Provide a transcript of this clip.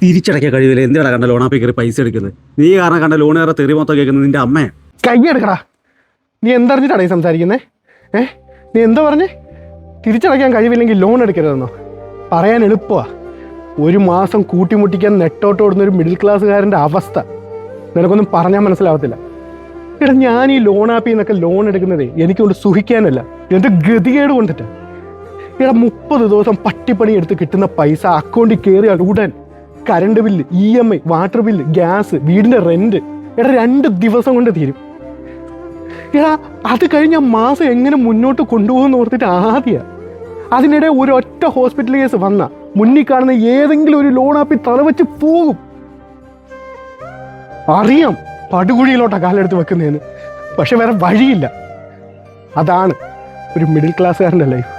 തിരിച്ചടയ്ക്കാൻ കഴിയില്ല. എന്തിനാ കണ്ട ലോണാപ്പി കയറി പൈസ എടുക്കുന്നത്? നീ കാരണം കണ്ട ലോണുകാരെ തെറി മൊത്തം കേൾക്കുന്നത് നിന്റെ അമ്മയെ. കയ്യെടുക്കടാ. നീ എന്തറിഞ്ഞിട്ടാണ് ഈ സംസാരിക്കുന്നേ? നീ എന്താ പറഞ്ഞേ? തിരിച്ചടയ്ക്കാൻ കഴിവില്ലെങ്കിൽ ലോൺ എടുക്കരുതെന്നോ? പറയാൻ എളുപ്പമാണ്. ഒരു മാസം കൂട്ടിമുട്ടിക്കാൻ നെട്ടോട്ടോടുന്നൊരു മിഡിൽ ക്ലാസ്സുകാരൻ്റെ അവസ്ഥ നിനക്കൊന്നും പറഞ്ഞാൽ മനസ്സിലാവത്തില്ല. എടാ, ഞാൻ ഈ ലോൺ ആപ്പിൽ നിന്നൊക്കെ ലോൺ എടുക്കുന്നതേ എനിക്കൊണ്ട് സുഖിക്കാനല്ല, എൻ്റെ ഗതികേട് കൊണ്ടിട്ടാണ്. എടാ, 30 ദിവസം പട്ടിപ്പണി എടുത്ത് കിട്ടുന്ന പൈസ അക്കൗണ്ടിൽ കയറിയാൽ ഉടൻ current bill, EMI, water bill, gas, വീടിൻ്റെ റെൻറ്റ് എടാ 2 ദിവസം കൊണ്ട് തീരും. എടാ, അത് കഴിഞ്ഞ മാസം എങ്ങനെ മുന്നോട്ട് കൊണ്ടുപോകുമെന്ന് ഓർത്തിട്ട് ആദ്യമാണ്. അതിനിടെ ഒരൊറ്റ ഹോസ്പിറ്റൽ കേസ് വന്ന മുന്നിൽ കാണുന്ന ഏതെങ്കിലും ഒരു ലോൺ ആപ്പിൽ തലവെച്ച് പോകും. അറിയാം പടുകുഴിയിലോട്ടാണ് കാലെടുത്ത് വെക്കുന്നതെന്ന്, പക്ഷെ വേറെ വഴിയില്ല. അതാണ് ഒരു മിഡിൽ ക്ലാസ്സുകാരൻ്റെ ലൈഫ്.